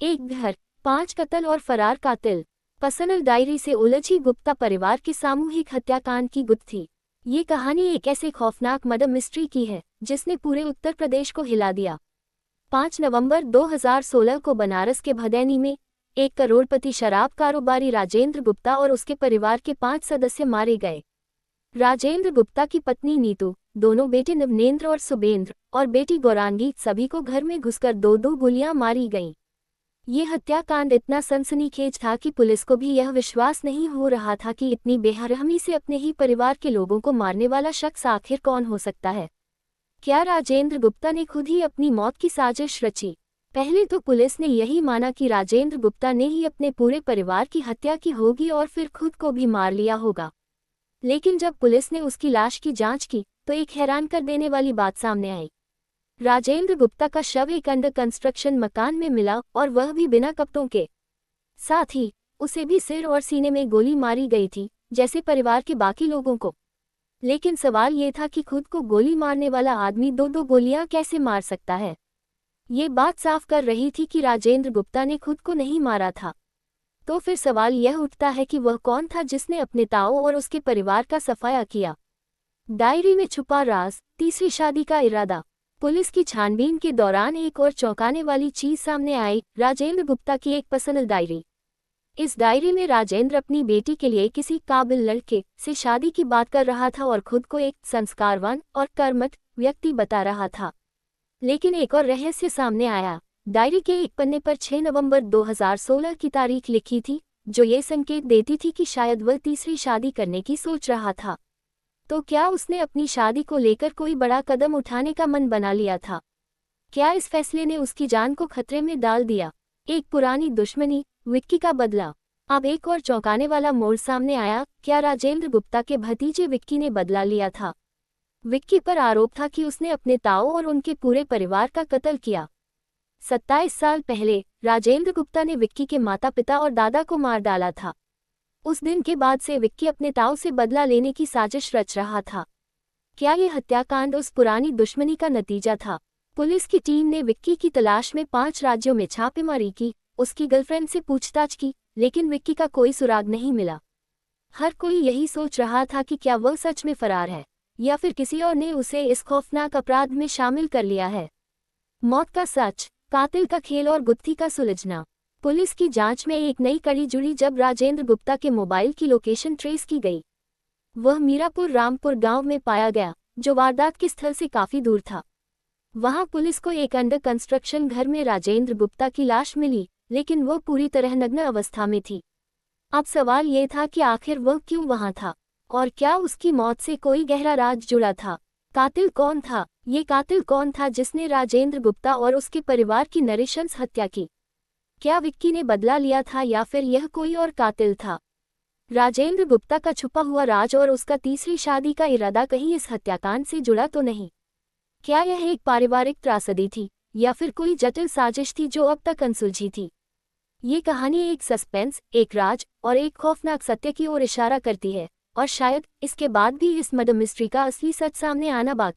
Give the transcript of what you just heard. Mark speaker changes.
Speaker 1: एक घर, 5 कत्ल और फरार कातिल। पर्सनल डायरी से उलझी गुप्ता परिवार के सामूहिक हत्याकांड की गुत्थी। ये कहानी एक ऐसे खौफनाक मर्डर मिस्ट्री की है जिसने पूरे उत्तर प्रदेश को हिला दिया। 5 नवंबर 2016 को बनारस के भदैनी में 1 करोड़पति शराब कारोबारी राजेंद्र गुप्ता और उसके परिवार के 5 सदस्य मारे गए। राजेंद्र गुप्ता की पत्नी नीतू, दोनों बेटे नवनेंद्र और सुबेंद्र और बेटी गौरांगी सभी को घर में घुसकर दो गोलियां मारी गईं। ये हत्याकांड इतना सनसनीखेज था कि पुलिस को भी यह विश्वास नहीं हो रहा था कि इतनी बेरहमी से अपने ही परिवार के लोगों को मारने वाला शख्स आखिर कौन हो सकता है। क्या राजेंद्र गुप्ता ने खुद ही अपनी मौत की साजिश रची? पहले तो पुलिस ने यही माना कि राजेंद्र गुप्ता ने ही अपने पूरे परिवार की हत्या की होगी और फिर खुद को भी मार लिया होगा। लेकिन जब पुलिस ने उसकी लाश की जांच की तो एक हैरान कर देने वाली बात सामने आई। राजेंद्र गुप्ता का शव एक अंडर कंस्ट्रक्शन मकान में मिला और वह भी बिना कपड़ों के। साथ ही उसे भी सिर और सीने में गोली मारी गई थी जैसे परिवार के बाकी लोगों को। लेकिन सवाल ये था कि खुद को गोली मारने वाला आदमी दो गोलियां कैसे मार सकता है। ये बात साफ कर रही थी कि राजेंद्र गुप्ता ने खुद को नहीं मारा था। तो फिर सवाल यह उठता है कि वह कौन था जिसने अपने ताऊ और उसके परिवार का सफाया किया। डायरी में छुपा राज, तीसरी शादी का इरादा। पुलिस की छानबीन के दौरान एक और चौंकाने वाली चीज सामने आई, राजेंद्र गुप्ता की एक पर्सनल डायरी। इस डायरी में राजेंद्र अपनी बेटी के लिए किसी काबिल लड़के से शादी की बात कर रहा था और खुद को एक संस्कारवान और कर्मठ व्यक्ति बता रहा था। लेकिन एक और रहस्य सामने आया। डायरी के एक पन्ने पर 6 नवंबर 2016 की तारीख लिखी थी, जो ये संकेत देती थी कि शायद वह तीसरी शादी करने की सोच रहा था। तो क्या उसने अपनी शादी को लेकर कोई बड़ा कदम उठाने का मन बना लिया था? क्या इस फैसले ने उसकी जान को खतरे में डाल दिया? एक पुरानी दुश्मनी, विक्की का बदला। अब एक और चौंकाने वाला मोड़ सामने आया। क्या राजेंद्र गुप्ता के भतीजे विक्की ने बदला लिया था? विक्की पर आरोप था कि उसने अपने ताऊ और उनके पूरे परिवार का कत्ल किया। 27 साल पहले राजेंद्र गुप्ता ने विक्की के माता पिता और दादा को मार डाला था। उस दिन के बाद से विक्की अपने ताऊ से बदला लेने की साजिश रच रहा था। क्या ये हत्याकांड उस पुरानी दुश्मनी का नतीजा था? पुलिस की टीम ने विक्की की तलाश में 5 राज्यों में छापेमारी की, उसकी गर्लफ्रेंड से पूछताछ की, लेकिन विक्की का कोई सुराग नहीं मिला। हर कोई यही सोच रहा था कि क्या वह सच में फरार है या फिर किसी और ने उसे इस खौफनाक अपराध में शामिल कर लिया है। मौत का सच, कातिल का खेल और गुत्थी का सुलझना। पुलिस की जांच में एक नई कड़ी जुड़ी जब राजेंद्र गुप्ता के मोबाइल की लोकेशन ट्रेस की गई। वह मीरापुर रामपुर गांव में पाया गया, जो वारदात के स्थल से काफी दूर था। वहां पुलिस को एक अंडर कंस्ट्रक्शन घर में राजेंद्र गुप्ता की लाश मिली, लेकिन वह पूरी तरह नग्न अवस्था में थी। अब सवाल ये था कि आखिर वह क्यों वहां था और क्या उसकी मौत से कोई गहरा राज जुड़ा था? कातिल कौन था? ये कातिल कौन था जिसने राजेंद्र गुप्ता और उसके परिवार की नृशंस हत्या की? क्या विक्की ने बदला लिया था या फिर यह कोई और कातिल था? राजेंद्र गुप्ता का छुपा हुआ राज और उसका तीसरी शादी का इरादा कहीं इस हत्याकांड से जुड़ा तो नहीं? क्या यह एक पारिवारिक त्रासदी थी या फिर कोई जटिल साजिश थी जो अब तक अनसुलझी थी? ये कहानी एक सस्पेंस, एक राज और एक खौफनाक सत्य की ओर इशारा करती है, और शायद इसके बाद भी इस मर्डर मिस्ट्री का असली सच सामने आना बाकी